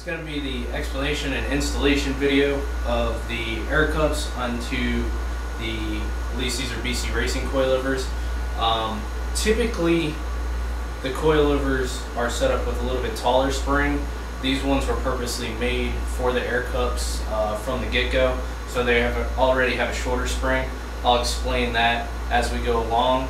It's going to be the explanation and installation video of the air cups onto the, at least these are BC Racing coilovers. Typically the coilovers are set up with a little bit taller spring. These ones were purposely made for the air cups from the get-go, so they already have a shorter spring. I'll explain that as we go along.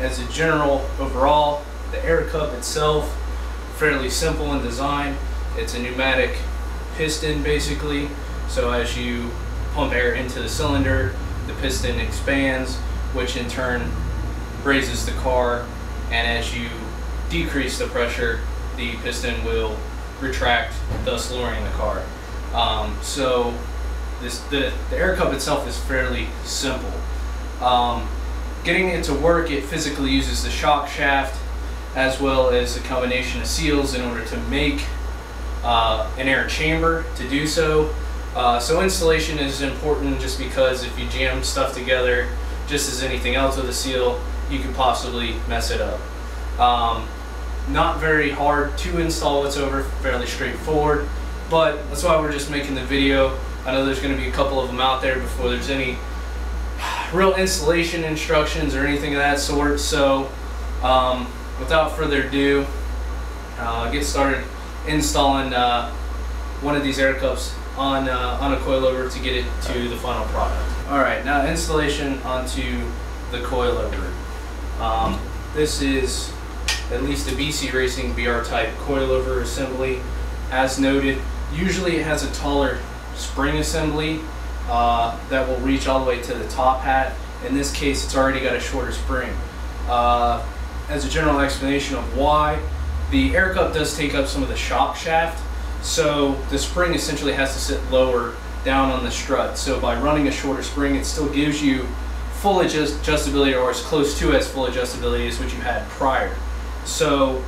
As a general overall, the air cup itself, fairly simple in design. It's a pneumatic piston basically, so as you pump air into the cylinder, the piston expands, which in turn raises the car, and as you decrease the pressure, the piston will retract, thus lowering the car. So the air cup itself is fairly simple. Getting it to work, it physically uses the shock shaft as well as a combination of seals in order to make an air chamber to do so. So installation is important just because if you jam stuff together, just as anything else with a seal, you could possibly mess it up. Not very hard to install whatsoever, fairly straightforward, but that's why we're just making the video. I know there's going to be a couple of them out there before there's any real installation instructions or anything of that sort. So without further ado, get started installing one of these air cups on a coilover to get it to the final product. Alright, now installation onto the coilover. This is at least a BC Racing BR type coilover assembly. As noted, usually it has a taller spring assembly that will reach all the way to the top hat. In this case, it's already got a shorter spring. As a general explanation of why, the air cup does take up some of the shock shaft, so the spring essentially has to sit lower down on the strut. So by running a shorter spring, it still gives you full adjustability, or as close to as full adjustability as what you had prior. So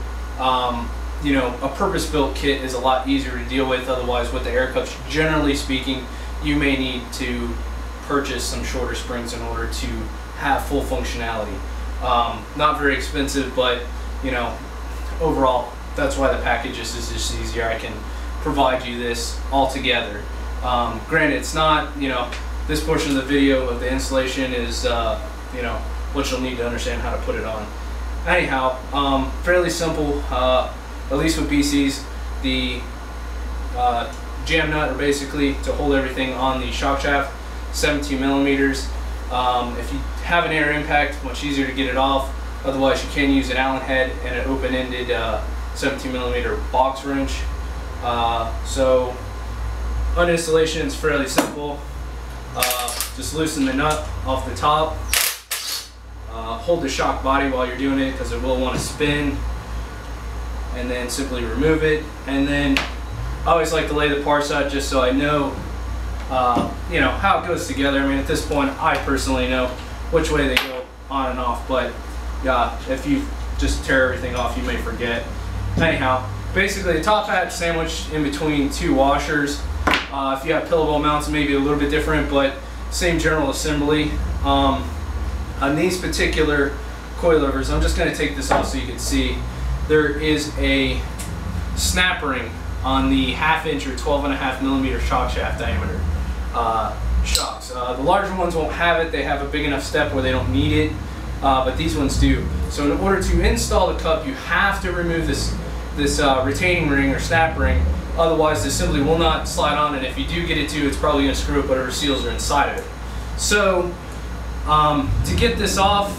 you know, a purpose-built kit is a lot easier to deal with. Otherwise, with the air cups, generally speaking, you may need to purchase some shorter springs in order to have full functionality. Not very expensive, but you know, overall, that's why the package is just easier. I can provide you this all together. Granted, it's not, you know, this portion of the video of the installation is, you know, what you'll need to understand how to put it on. Anyhow, fairly simple, at least with BCs. The jam nut are basically to hold everything on the shock shaft, 17 millimeters. If you have an air impact, much easier to get it off. Otherwise, you can use an Allen head and an open-ended 17 millimeter box wrench. So on installation, it's fairly simple. Just loosen the nut off the top. Hold the shock body while you're doing it because it will want to spin, and then simply remove it. And then I always like to lay the parts out just so I know, you know, how it goes together. I mean, at this point, I personally know which way they go on and off, but yeah, if you just tear everything off, you may forget. Anyhow, basically the top hat sandwiched in between two washers. If you have pillowable mounts, maybe a little bit different, but same general assembly. On these particular coilovers, I'm just going to take this off so you can see, there is a snap ring on the 1/2 inch or 12.5 millimeter shock shaft diameter shocks. The larger ones won't have it. They have a big enough step where they don't need it, but these ones do. So in order to install the cup, you have to remove this retaining ring or snap ring. Otherwise, the assembly will not slide on, and if you do get it to, it's probably going to screw up whatever seals are inside of it. So to get this off,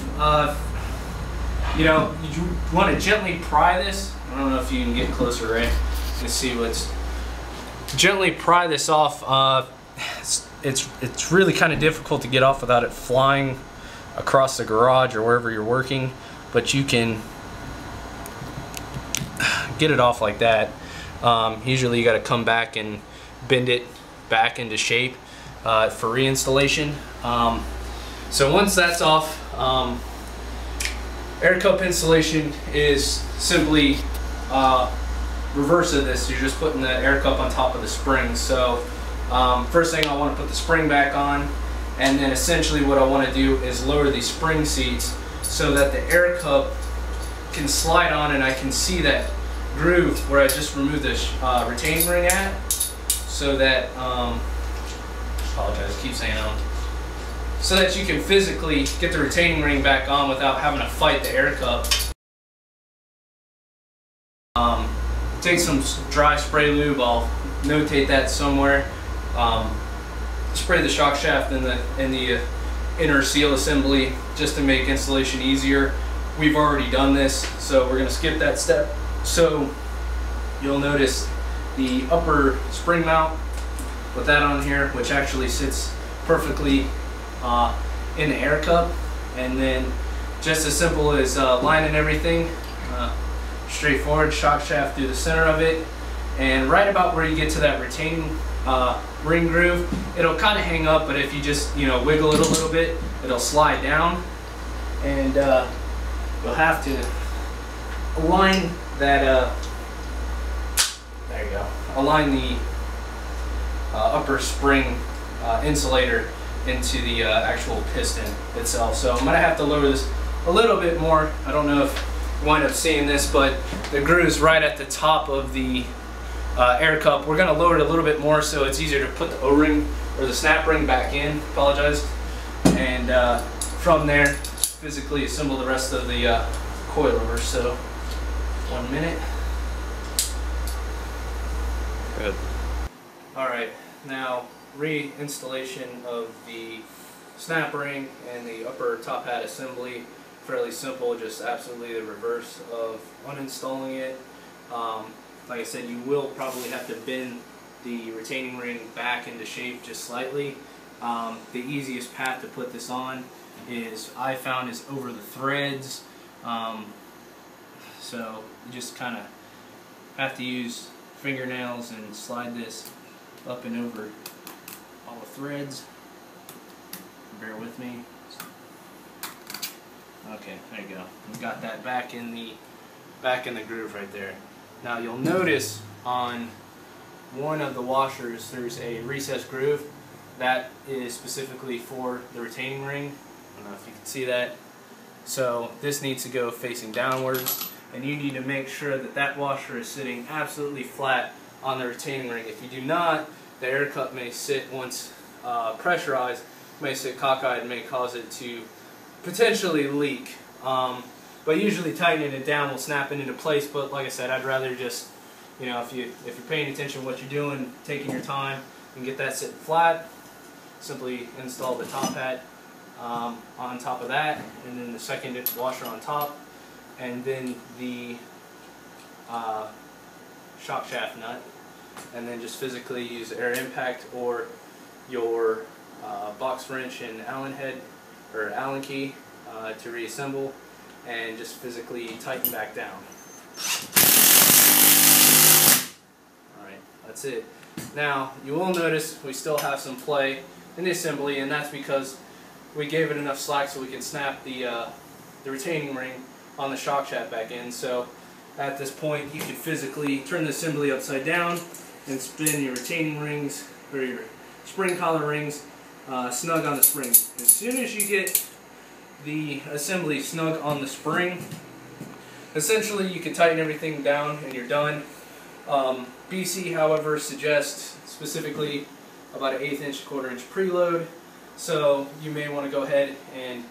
you know, you want to gently pry this. I don't know if you can get closer, right? You can see what's. Gently pry this off. It's really kind of difficult to get off without it flying across the garage or wherever you're working, but you can get it off like that. Usually you got to come back and bend it back into shape for reinstallation. So once that's off, air cup installation is simply reverse of this. You're just putting the air cup on top of the spring. So first thing, I want to put the spring back on, and then essentially what I want to do is lower these spring seats so that the air cup can slide on, and I can see that groove where I just removed the retaining ring at, so that apologize, keep saying so that you can physically get the retaining ring back on without having to fight the air cup. Take some dry spray lube. I'll notate that somewhere. Spray the shock shaft in the inner seal assembly just to make installation easier. We've already done this, so we're going to skip that step. So you'll notice the upper spring mount with that on here, which actually sits perfectly in the air cup, and then just as simple as lining everything. Straightforward, shock shaft through the center of it, and right about where you get to that retaining ring groove, it'll kind of hang up, but if you just wiggle it a little bit, it'll slide down, and you'll have to align that there you go, align the upper spring insulator into the actual piston itself. So I'm gonna have to lower this a little bit more. I don't know if wind up seeing this, but the groove's right at the top of the air cup. We're going to lower it a little bit more so it's easier to put the O-ring or the snap ring back in, apologize, and from there physically assemble the rest of the coilover. So 1 minute. Good. Alright, now reinstallation of the snap ring and the upper top hat assembly. Fairly simple, just absolutely the reverse of uninstalling it. Like I said, you will probably have to bend the retaining ring back into shape just slightly. The easiest path to put this on I found is over the threads. So you just kind of have to use fingernails and slide this up and over all the threads. Bear with me. Okay, there you go. We've got that back in the groove right there. Now you'll notice on one of the washers there's a recessed groove that is specifically for the retaining ring. I don't know if you can see that. So this needs to go facing downwards, and you need to make sure that that washer is sitting absolutely flat on the retaining ring. If you do not, the air cup may sit, once pressurized, may sit cockeyed and may cause it to potentially leak. But usually tightening it down will snap it into place, but like I said, I'd rather just, if you're paying attention to what you're doing, taking your time, and get that sitting flat, simply install the top hat on top of that, and then the second washer on top, and then the shock shaft nut, and then just physically use air impact or your box wrench and Allen head or Allen key to reassemble, and just physically tighten back down. Alright, that's it. Now you will notice we still have some play in the assembly, and that's because we gave it enough slack so we can snap the retaining ring on the shock shaft back in. So at this point you can physically turn the assembly upside down and spin your retaining rings or your spring collar rings snug on the spring. As soon as you get the assembly snug on the spring, essentially you can tighten everything down and you're done. BC, however, suggests specifically about an 1/8 inch to 1/4 inch preload, so you may want to go ahead and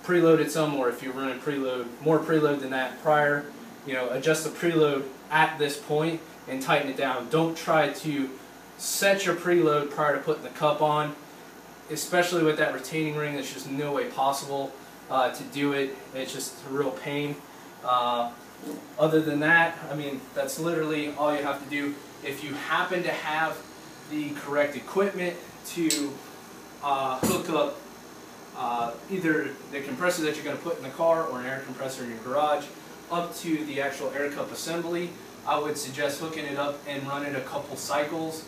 preload it some, or if you're running more preload than that prior, adjust the preload at this point and tighten it down. Don't try to set your preload prior to putting the cup on, especially with that retaining ring. There's just no way possible to do it. It's just a real pain. Other than that, I mean, that's literally all you have to do. If you happen to have the correct equipment to hook up either the compressor that you're going to put in the car or an air compressor in your garage up to the actual air cup assembly, I would suggest hooking it up and running a couple cycles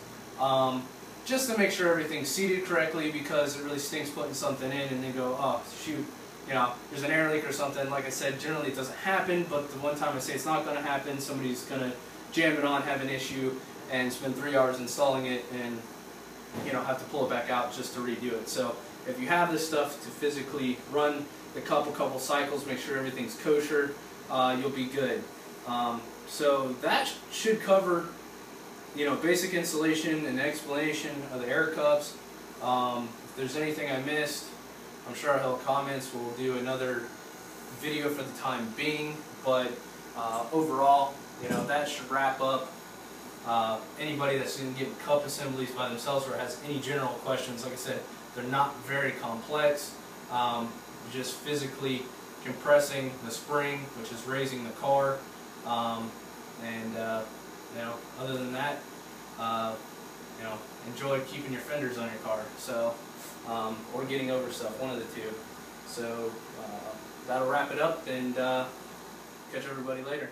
just to make sure everything's seated correctly, because it really stinks putting something in and then go, oh shoot, there's an air leak or something. Like I said, generally it doesn't happen, but the one time I say it's not going to happen, somebody's going to jam it on, have an issue, and spend 3 hours installing it and have to pull it back out just to redo it. So if you have this stuff to physically run the couple cycles, make sure everything's kosher, you'll be good. So that should cover, basic installation and explanation of the air cups. If there's anything I missed, I'm sure I'll have comments. We'll do another video for the time being, but overall, that should wrap up. Anybody that's going to get cup assemblies by themselves or has any general questions, like I said, they're not very complex. Just physically compressing the spring, which is raising the car, other than that, enjoy keeping your fenders on your car. So, or getting over stuff, one of the two. So that'll wrap it up, and catch everybody later.